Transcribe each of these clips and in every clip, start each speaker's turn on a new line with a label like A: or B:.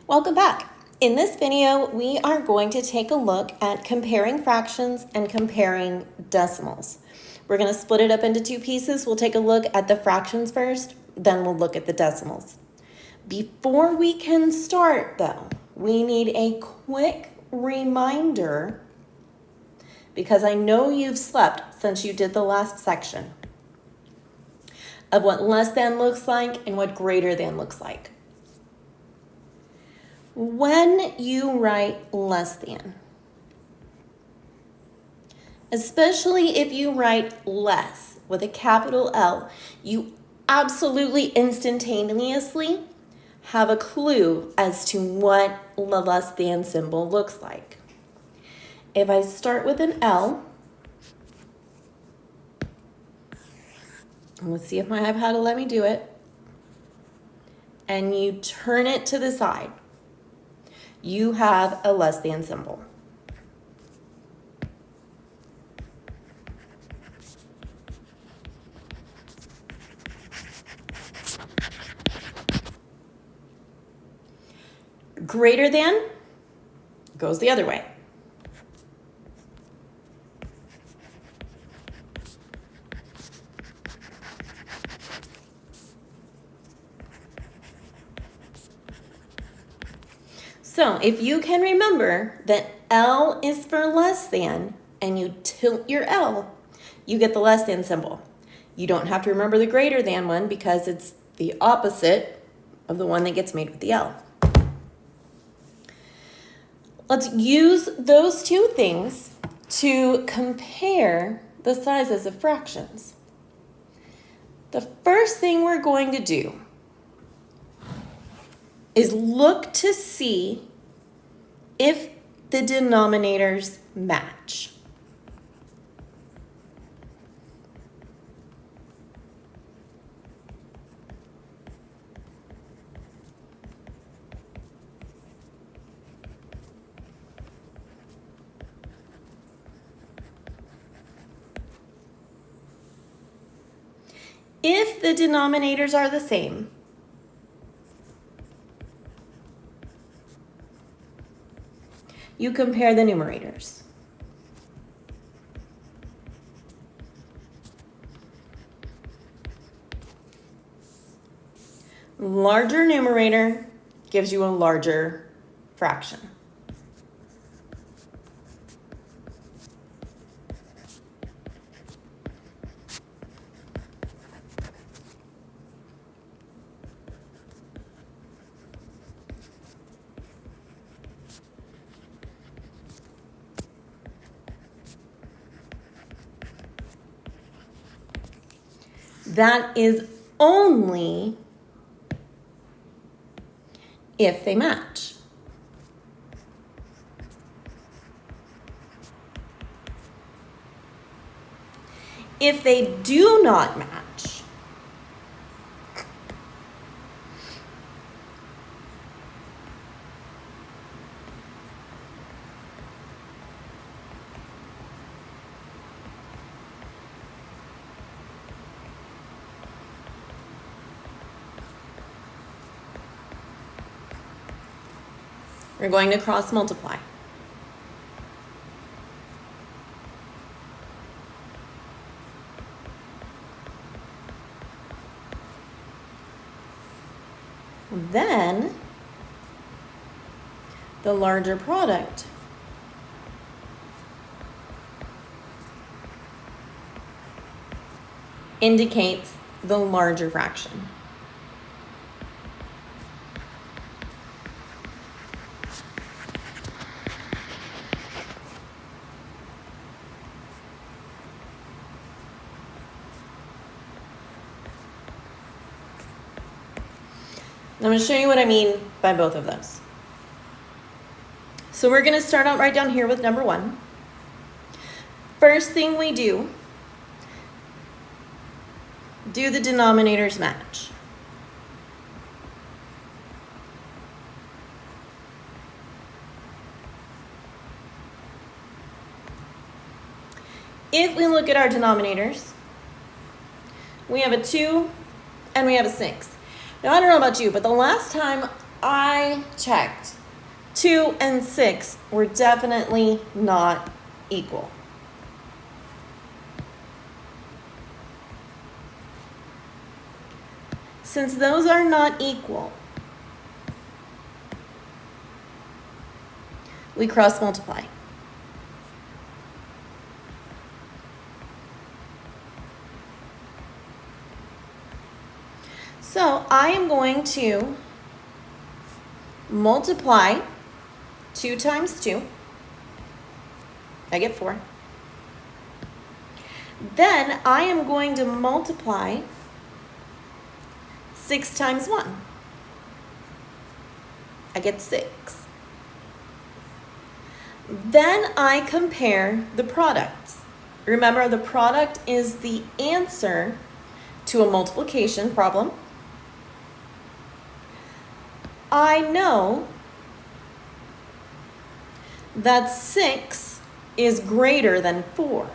A: Welcome back. In this video, we are going to take a look at comparing fractions and comparing decimals. We're going to split it up into two pieces. We'll take a look at the fractions first, then we'll look at the decimals. Before we can start, though, we need a quick reminder because I know you've slept since you did the last section of what less than looks like and what greater than looks like. When you write less than, especially if you write less with a capital L, you absolutely instantaneously have a clue as to what the less than symbol looks like. If I start with an L, let's see if my iPad will let me do it, and you turn it to the side, you have a less than symbol. Greater than goes the other way. So if you can remember that L is for less than and you tilt your L, you get the less than symbol. You don't have to remember the greater than one because it's the opposite of the one that gets made with the L. Let's use those two things to compare the sizes of fractions. The first thing we're going to do is look to see if the denominators match. If the denominators are the same, you compare the numerators. Larger numerator gives you a larger fraction. That is only if they match. If they do not match, we're going to cross multiply. Then the larger product indicates the larger fraction. I'm going to show you what I mean by both of those. So we're going to start out right down here with number 1. First thing we do the denominators match? If we look at our denominators, we have a 2 and we have a 6. Now, I don't know about you, but the last time I checked. 2 and 6 were definitely not equal. Since those are not equal, we cross multiply. So I am going to multiply 2 times 2. I get 4. Then I am going to multiply 6 times 1. I get 6. Then I compare the products. Remember, the product is the answer to a multiplication problem. I know that 6 is greater than 4.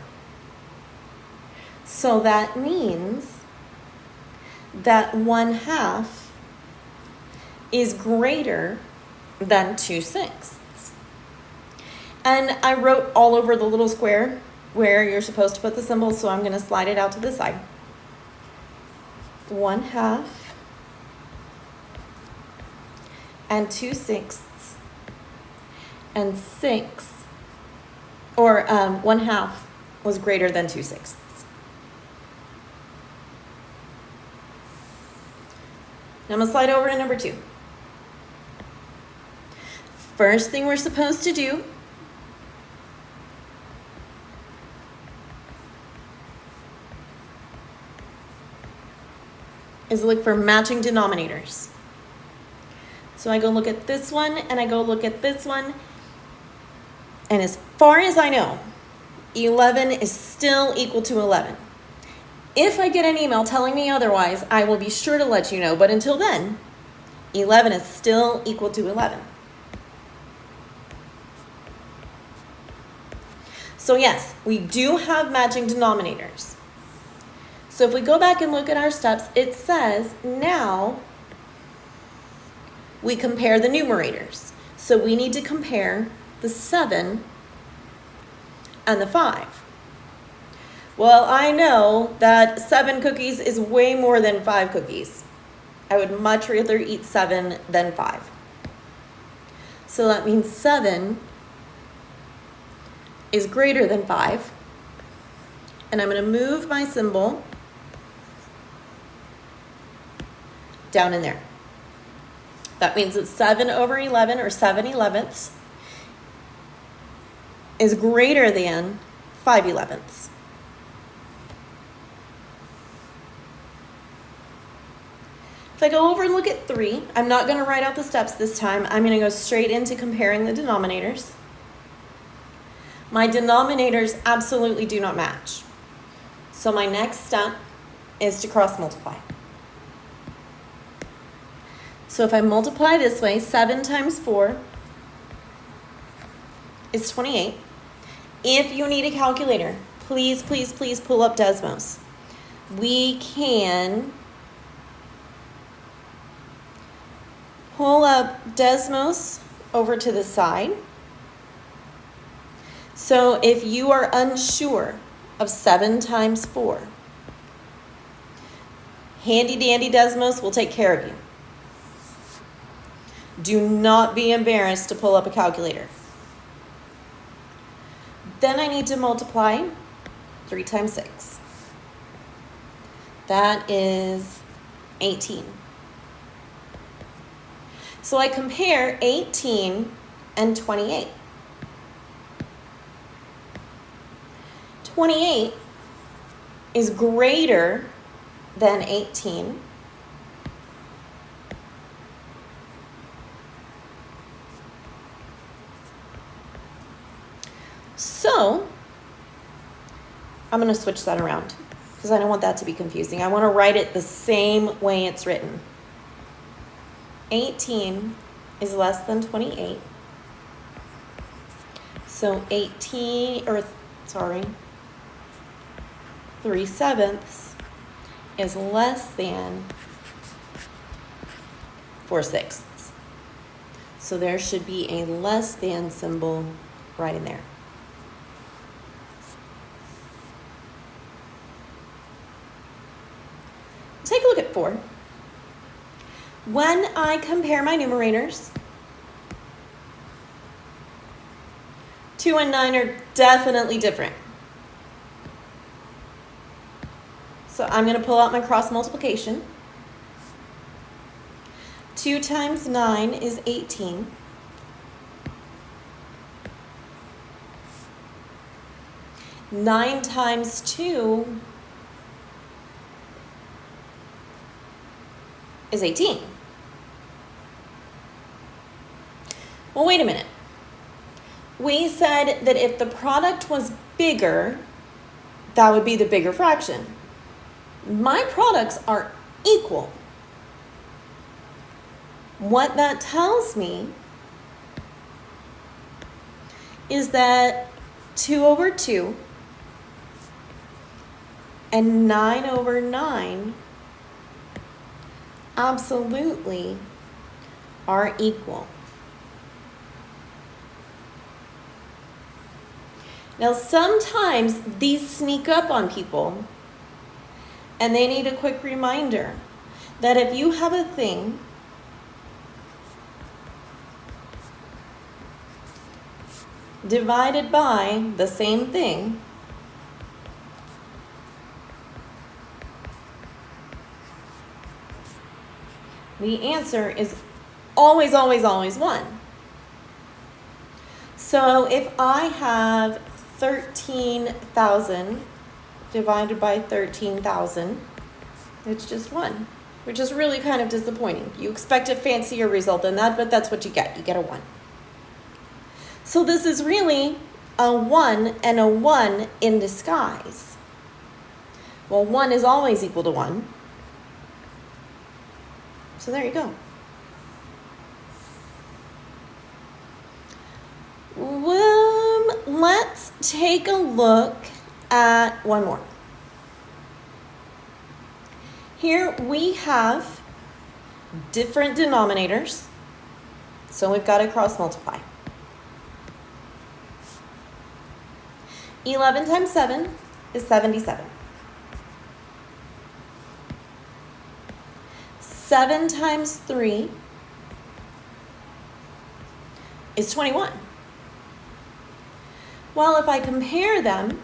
A: So that means that 1/2 is greater than 2/6. And I wrote all over the little square where you're supposed to put the symbol, so I'm going to slide it out to the side. 1/2 and 2/6 and 6, or 1/2 was greater than 2/6. Now I'm going to slide over to number 2. First thing we're supposed to do is look for matching denominators. So I go look at this one and I go look at this one. And as far as I know, 11 is still equal to 11. If I get an email telling me otherwise, I will be sure to let you know. But until then, 11 is still equal to 11. So yes, we do have matching denominators. So if we go back and look at our steps, it says now we compare the numerators. So we need to compare the 7 and the 5. Well, I know that 7 cookies is way more than 5 cookies. I would much rather eat 7 than 5. So that means 7 is greater than 5. And I'm going to move my symbol down in there. That means that 7 over 11, or 7/11, is greater than 5/11. If I go over and look at 3, I'm not going to write out the steps this time. I'm going to go straight into comparing the denominators. My denominators absolutely do not match. So my next step is to cross multiply. So if I multiply this way, 7 times 4 is 28. If you need a calculator, please, please, please pull up Desmos. We can pull up Desmos over to the side. So if you are unsure of 7 times 4, handy dandy Desmos will take care of you. Do not be embarrassed to pull up a calculator. Then I need to multiply 3 times 6. That is 18. So I compare 18 and 28. 28 is greater than 18. So I'm going to switch that around because I don't want that to be confusing. I want to write it the same way it's written. 18 is less than 28. So 3/7 is less than 4/6. So there should be a less than symbol right in there. Take a look at 4. When I compare my numerators, 2 and 9 are definitely different. So I'm going to pull out my cross multiplication. 2 times 9 is 18. 9 times 2 is 18. Well, wait a minute. We said that if the product was bigger, that would be the bigger fraction. My products are equal. What that tells me is that 2 over 2 and 9 over 9 absolutely are equal. Now, sometimes these sneak up on people, and they need a quick reminder that if you have a thing divided by the same thing, the answer is always, always, always 1. So if I have 13,000 divided by 13,000, it's just 1, which is really kind of disappointing. You expect a fancier result than that, but that's what you get. You get a 1. So this is really a 1 and a 1 in disguise. Well, 1 is always equal to 1. So there you go. Let's take a look at one more. Here we have different denominators, so we've got to cross multiply. 11 times 7 is 77. 7 times 3 is 21. Well, if I compare them,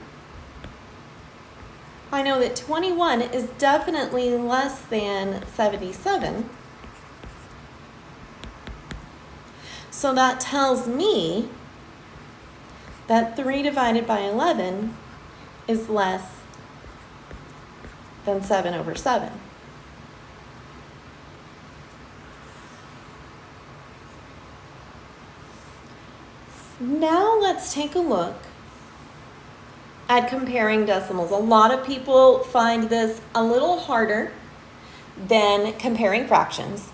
A: I know that 21 is definitely less than 77. So that tells me that 3 divided by 11 is less than 7 over 7. Now let's take a look at comparing decimals. A lot of people find this a little harder than comparing fractions,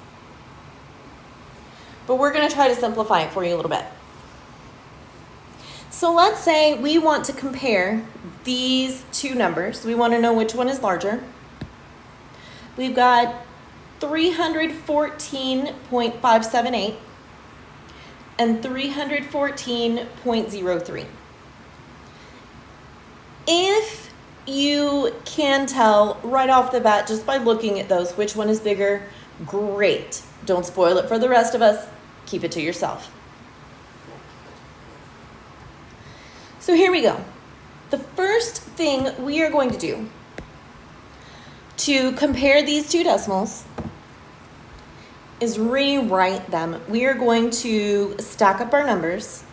A: but we're going to try to simplify it for you a little bit. So let's say we want to compare these two numbers. We want to know which one is larger. We've got 314.578 and 314.03. If you can tell right off the bat just by looking at those which one is bigger, great. Don't spoil it for the rest of us. Keep it to yourself. So here we go. The first thing we are going to do to compare these two decimals is rewrite them. We are going to stack up our numbers.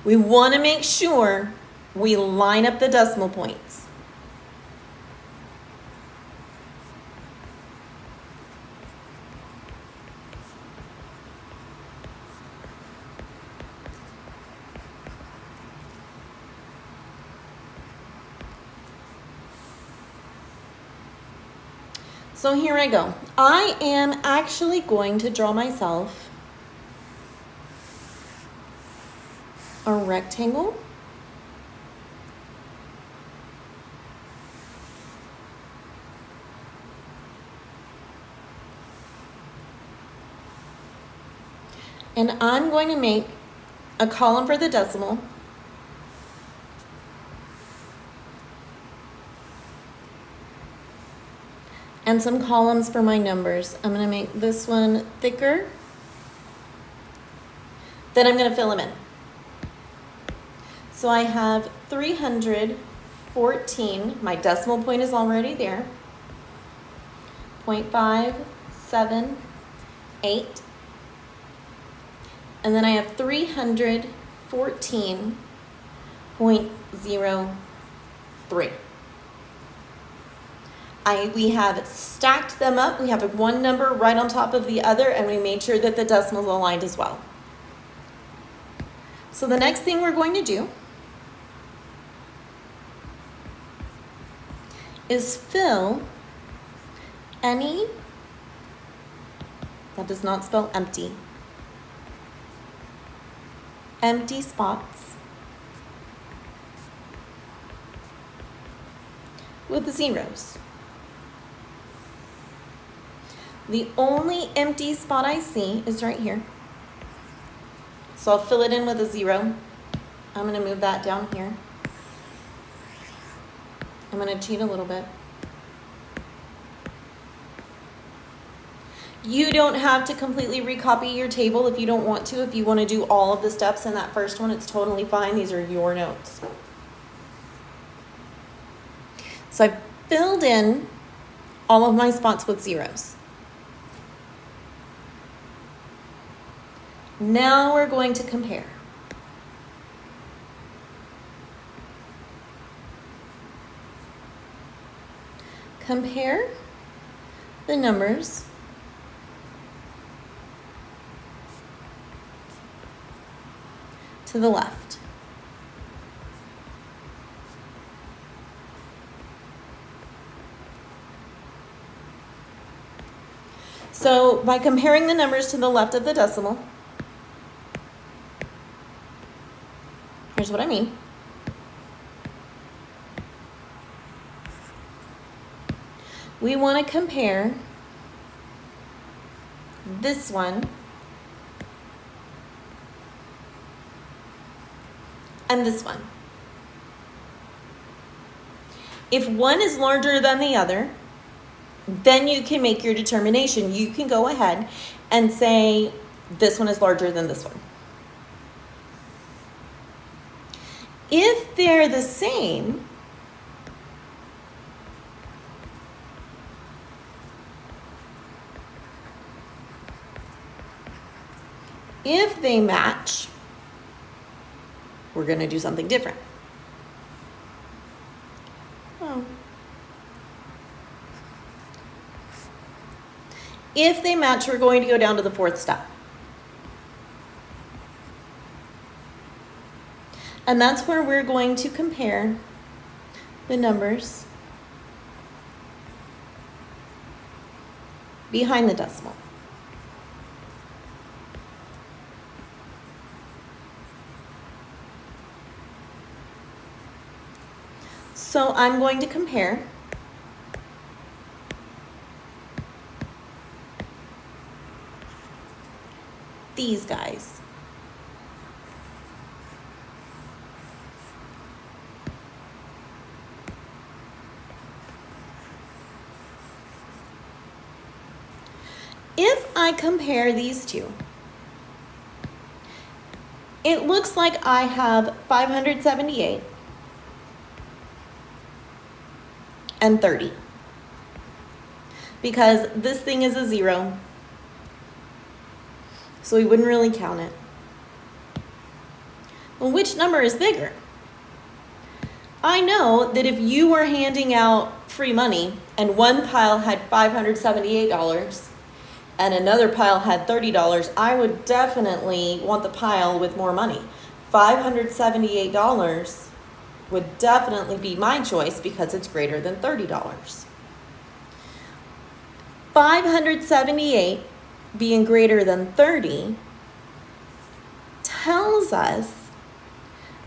A: We want to make sure we line up the decimal points. So here I go. I am actually going to draw myself a rectangle. And I'm going to make a column for the decimal. And some columns for my numbers. I'm going to make this one thicker. Then I'm going to fill them in. So I have 314. My decimal point is already there. 0.578. And then I have 314.03. We have stacked them up. We have one number right on top of the other, and we made sure that the decimals aligned as well. So the next thing we're going to do is fill any, that does not spell empty, empty spots with the zeros. The only empty spot I see is right here. So I'll fill it in with a 0. I'm going to move that down here. I'm going to cheat a little bit. You don't have to completely recopy your table if you don't want to. If you want to do all of the steps in that first one, it's totally fine. These are your notes. So I've filled in all of my spots with zeros. Now we're going to compare. Compare the numbers to the left. So by comparing the numbers to the left of the decimal, here's what I mean. We want to compare this one and this one. If one is larger than the other, then you can make your determination. You can go ahead and say this one is larger than this one. If they're the same, if they match, we're going to do something different. Oh. If they match, we're going to go down to the fourth step. And that's where we're going to compare the numbers behind the decimal. So I'm going to compare these guys. If I compare these two, it looks like I have 578 and 30 because this thing is a 0, so we wouldn't really count it. Well, which number is bigger? I know that if you were handing out free money and one pile had $578 and another pile had $30, I would definitely want the pile with more money. $578 would definitely be my choice because it's greater than $30. 578 being greater than 30 tells us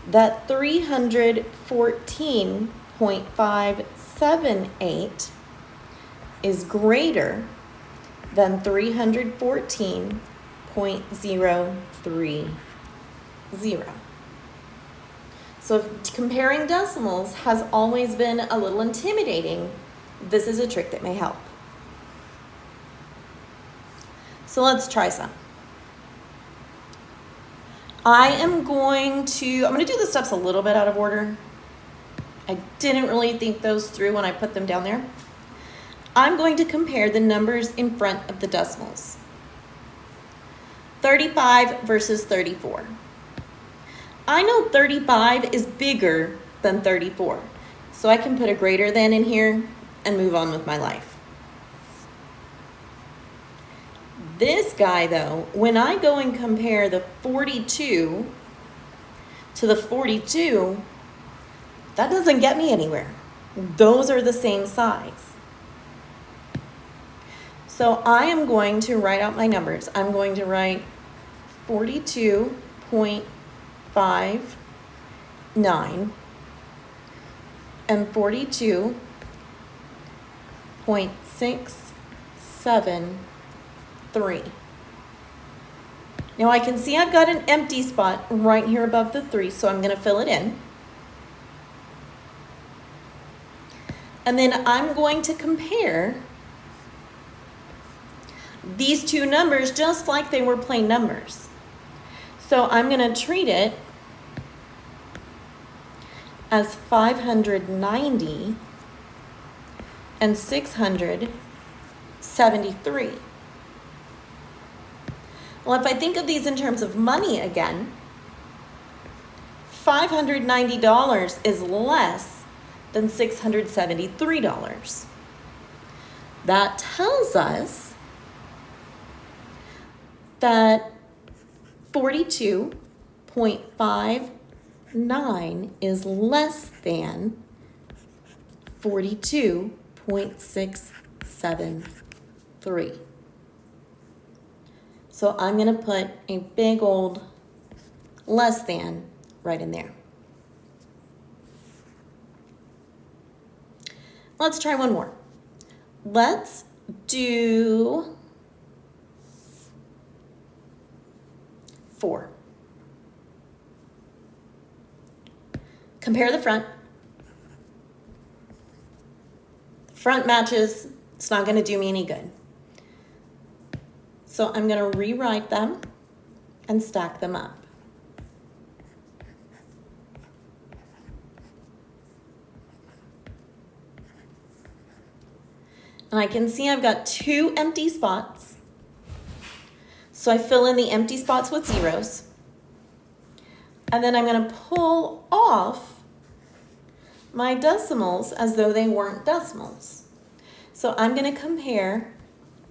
A: that 314.578 is greater than 314.030. So if comparing decimals has always been a little intimidating, this is a trick that may help. So let's try some. I'm going to do the steps a little bit out of order. I didn't really think those through when I put them down there. I'm going to compare the numbers in front of the decimals. 35 versus 34. I know 35 is bigger than 34, so I can put a greater than in here and move on with my life. This guy though, when I go and compare the 42 to the 42, that doesn't get me anywhere. Those are the same size. So I am going to write out my numbers. I'm going to write 42.59 and 42.673. Now I can see I've got an empty spot right here above the 3, so I'm going to fill it in. And then I'm going to compare these two numbers just like they were plain numbers. So I'm going to treat it as 590 and 673. Well, if I think of these in terms of money again, $590 is less than $673. That tells us that 42.59 is less than 42.673. So I'm going to put a big old less than right in there. Let's try one more. Let's do 4. Compare the front. Front matches, it's not going to do me any good. So I'm going to rewrite them and stack them up. And I can see I've got 2 empty spots. So I fill in the empty spots with zeros. And then I'm going to pull off my decimals as though they weren't decimals. So I'm going to compare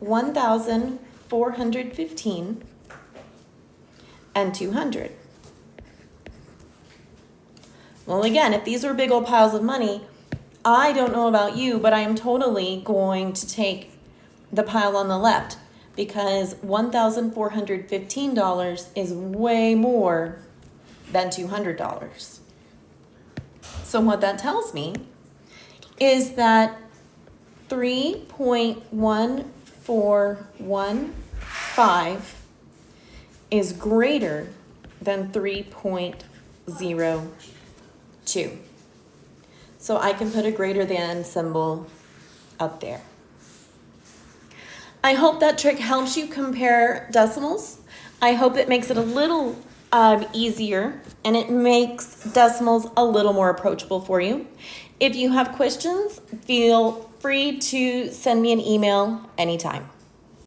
A: 1,415 and 200. Well, again, if these were big old piles of money, I don't know about you, but I am totally going to take the pile on the left because $1,415 is way more than $200. So what that tells me is that 3.1415 is greater than 3.02. So I can put a greater than symbol up there. I hope that trick helps you compare decimals. I hope it makes it a little easier and it makes decimals a little more approachable for you. If you have questions, feel free to send me an email anytime.